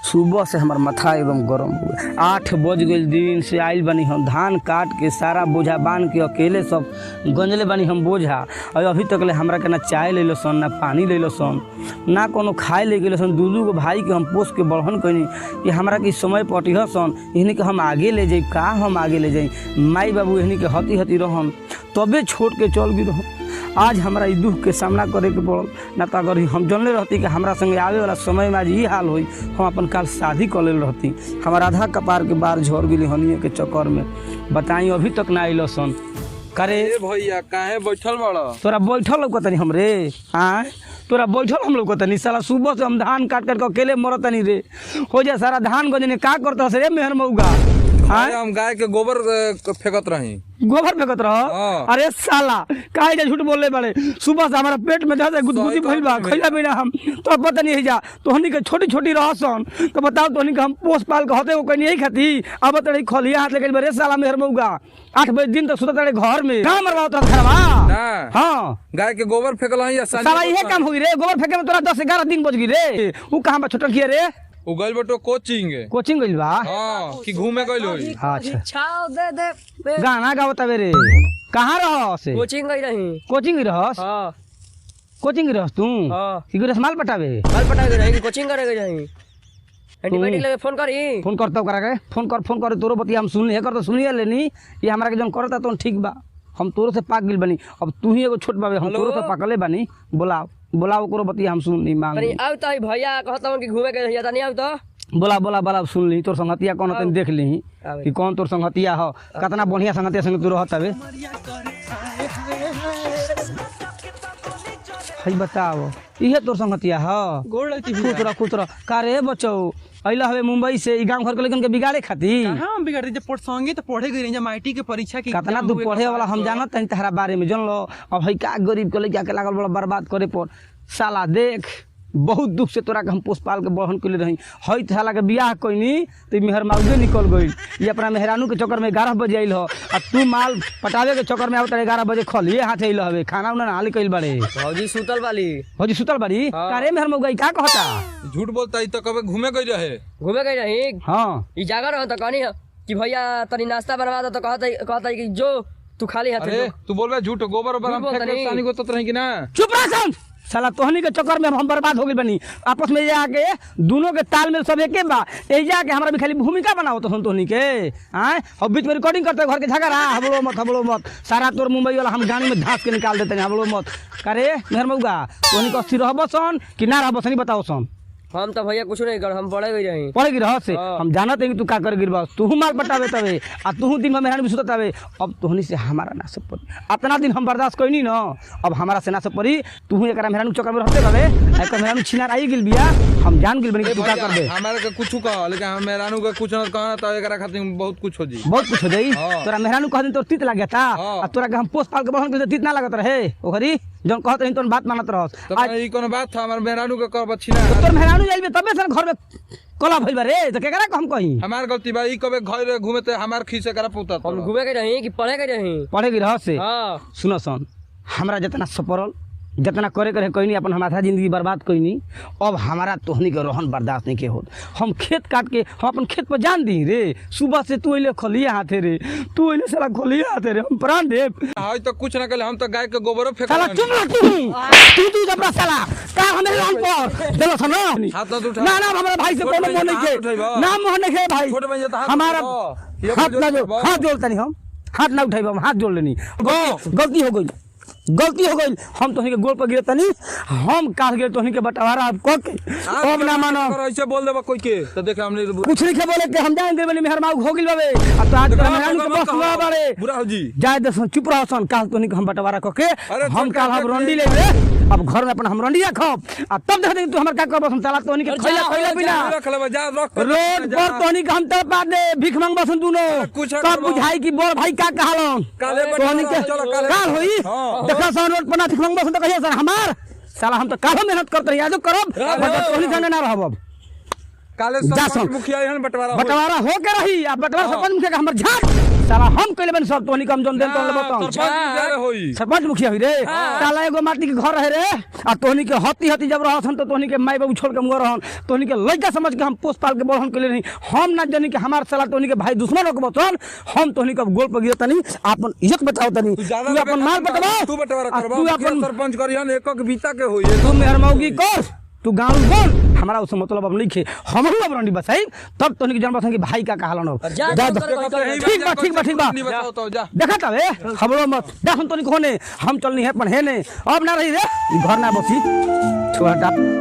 सुबह से हमार माथा एकदम गरम हो गया। 8 बज गए दिन से आइल बनी हम धान काट के सारा बोझा बांध के अकेले सब गंजले बनी हम बोझा। और अभी तक ले हमरा के ना चाय ले लो सन ना पानी ले लो सन ना कोनो खाए ले गए सन। दू गो भाई के हम पोस के बढ़न कैनी कि हमरा के समय पटिह सन इन्हीं के हम आगे ले जाई का हम आगे ले जाई। माई बाबू इन्हीं के हती हती रहन तबे छोड़ के चल गई रह। आज हमारा ई दुख के सामना करे के पड़ल ना तो अगर हम जानले रहती कि हमरा संगे आवे वाला समय में आज ये हाल होई हम अपन काल शादी कर ले रहती। हमारा आधा कपार के बार झड़ गई हनिए के चक्कर में। बताई अभी तक ना आइल सन। करे भैया काहे बैठल बड़ा? तोरा बैठल लौकतनी हमरे हाँ तोरा बैठल हम लौकतनी साला सुबह से हम धान काट कर के अकेले मरतनी रे। हो जाए सारा धान गजने का करता रे मेहर मऊगा। हम गाय के गोबर फेंकत रही। गोबर फेंकत रहो? अरे साला काहे जा झूठ बोलले बड़े। सुबह से हमारा पेट में ज्यादा गुदगुदी भइल बा खइला बिना हम तो पता नहीं है जा तोहनी के छोटी छोटी रहसन तो बताओ तोहनी के हम पोस पाल के होते कोई नहीं खाती। अब तड़े खलिया हाथ लेके बरे साला मेहर मऊगा 8 बजे दिन तक सुता तड़े घर में का मरवाओ तो खरवा। हां गाय के गोबर फेंकल हई साला इहे काम होई रे। गोबर फेंके में तोरा 10-11 दिन बज गई रे। उ कहां बा छोटन किए रे? उ गइल बटो कोचिंग गइल बा। हां कि घूमे गइल होई। अच्छा छाव दे गाना गावत रे। कहां रह से? कोचिंग गई रही। कोचिंग रहस? हां कोचिंग रहस तू? हां की गुरस माल पटावे? माल पटा गई रही कोचिंग करे गई रही। एंटीबायोटिक लेके फोन करी। फोन करता करा के फोन कर तोरो बतिया हम सुन ले कर तो सुनिए लेनी ये हमरा के जन करता तो ठीक बा। हम तोरो से पाक गेल बनी अब तू ही एगो छोट बाबे हम तोरो से पाकले बनी। बोलाओ करो बतिया हम सुन नहीं मांग अरे आउ त भैया कहता हूं कि घूमे के रहिया तनी आउ तो बोला सुन ली तोर संगतिया कौन तनी देख ली कि कौन तोर संगतिया हो कितना बढ़िया संगतिया संग तू रहत हवे। हई बताओ इहे तोर संगतिया हो? गोड़ लगती खुश रह का रे बच्चो अइला हवे मुंबई से ई गांव घर के लेकिन के बिगाड़े खाती। हां बिगाड़ी जब संगे तो पढ़े गई रही माइटी के परीक्षा की कितना तू पढ़े वाला हम जानत नहीं तहरा बारे में जान लो। अब हई का गरीब के लइका के लागल बड़ा बर्बाद करे पर साला देख बहुत दुख से तोरा के हम पोस पाल के बहन के ले रही। हई साला के बियाह कइनी तो मेहर माउगे निकल गई। ये अपना मेहरानू के चक्कर में 11 बजे आइल हो और तू माल पटावे के चक्कर में आवत 11 बजे खलिए हाथ आइल हवे खाना उना हाल कइल बड़े। भौजी सुतल बाली का रे मेहर मौगा का कहता? झूठ बोलता तो कबे घूमे गई रहे। घूमे गई रही। हां ई जागा रह त कहनी कि भैया तनी नाश्ता बनवा दो तो कहता कि जो तू खाली हाथ। अरे तू बोल बे झूठ गोबर हम फेंक के सानी को तो रही कि ना। चुप रह सन साला तोहनी के चक्कर में हम बर्बाद हो गए बनी। आपस में जाके दोनों के ताल में सब एके बा ए जाके हमरा भी खाली भूमिका बनाओ तो तोहनी के हैं और बीच में रिकॉर्डिंग करते घर के झगड़ा हबलो मत सारा तोर मुंबई वाला हम गाड़ी में धास के निकाल देते हबलो मत। करे मेहर मौगा तोहनी के अस्थिर रहबो सन कि ना रहबो सनी बताओ सन। हम तो भैया कुछ नहीं कर हम पढ़े गई रही। पढ़े गिरह से हम जानते हैं कि तू का कर गिरबा तू माल पटावे तबे आ तू दिन में मेहरान भी सुतत तबे। अब तोहनी से हमारा ना सब पड़ी इतना दिन हम बर्दाश्त कइनी न अब हमारा से ना सब पड़ी। तू एकरा मेहरान चक्कर में रहते तबे एक मेहरान छिनार आई गेल बिया हम जान गेल बनी कि तू का करबे। हमारे के कुछ कह लेकिन हम मेहरानू के कुछ न कहना तो एकरा खातिर बहुत कुछ हो जी बहुत कुछ हो जाई। तोरा मेहरानू कह दिन तो तीत लाग था आ तोरा के हम पोस पाल के बहन के तीत ना लागत रहे ओकरी जन कहत रही तो बात मानत रहस। आज ई कोनो बात था हमार मेहरानू के कर बछिना तोर मेहरानू जाइबे तबे से घर में कला भइल बा रे तो केकरा हम कही हमार गलती बा। ई कबे घर घूमे ते हमार खीसे करा पुता हम घूमे गई रही कि पढ़े गई रही। पढ़े गिरह से हां सुनो सन हमरा जितना सपरल जितना करे कहीं अपन हम आधा जिंदगी बर्बाद कहीं अब हमारा तोहनी के रहन बर्दाश्त नहीं के होत। हम खेत काट के हम अपन खेत पर जान दी रे सुबह से तू अइले खलिए हाथे रे तू अइले साला खलिए हाथे रे हम प्राण देव हाय तो कुछ ना कले हम तो गाय के गोबरो फेंक साला चुप रह तू जबरा साला का हमें रान पर देलो सनो हाथ ना उठा ना हमारा भाई से कोनो मोह नहीं के ना मोह नहीं के भाई छोटे भाई तो हमारा हाथ जोड़ता नहीं हम हाथ ना उठाइब हम हाथ जोड़ लेनी गलती हो गई हम तोहनी के गोल पर गिरे तनी हम काट गए तोहनी के बंटवारा अब क के अब ना मानो ऐसे बोल देबा कोई के तो देखे हमने कुछ नहीं के बोले के हम जान दे बनी मेहर माऊ हो गेल बाबे अब तो आज मेहरानू के बस हुआ बारे बुरा हो जी जाय दे चुप रह सन काल तोहनी के हम बंटवारा क के हम काल हम रंडी ले रे अब घर में अपन हम रंडी रखब आ तब देख दे तू हमर का करब हम साला तोहनी के खइला बिना रोड पर तोहनी के हम त पा दे भीख मांगबा सन दुनो तब बुझाई कि बोल भाई का कहलन तोहनी के काल होई देखा सन रोड पर ना भीख मांगबा सन त कहिया सर हमार साला हम तो काहो मेहनत करत रही आजो करब तोहनी संगे ना रहब। काले जा सरपंच सुन। मुखिया यहाँ बंटवारा होई। बंटवारा हो के रही अब बंटवारा सरपंच मुखिया का हमर झाट साला हम कइले बन सब तोहनी कम जन देन तो लेबो सरपंच मुखिया होई। सरपंच मुखिया हुई रे साला एगो माटी के घर है रे आ तोहनी के हती हती जब रहसन तो तोहनी के माई बाबू छोड़ के मुआ रहन तोहनी के लइका समझ के हम पोस पाल के बड़हन के नहीं हम ना जानी कि हमार साला तोहनी के भाई दुश्मन हो के बतन हम तोहनी के गोल पर गिर तनी अपन इज्जत बताओ तनी तू ज्यादा तू अपन माल बतवा तू बंटवारा आ करबा तू मुखिया अपन सरपंच करियन एक बीता के होई। तू मेहर मौगी कर तू गाँव बोल हमारा उससे मतलब अब नहीं खे हम अब रंडी बसाई तब तोहनी के जन बसन कि भाई का कहालन हो जा, जा जा, जा। जा, ठीक बा ठीक बा ठीक बा नहीं बताओ तो जा। देखा तबे खबरों मत जा हम तो नहीं कोने हम चलनी है पण है ने अब ना रही रे ई घर ना बसी छोटा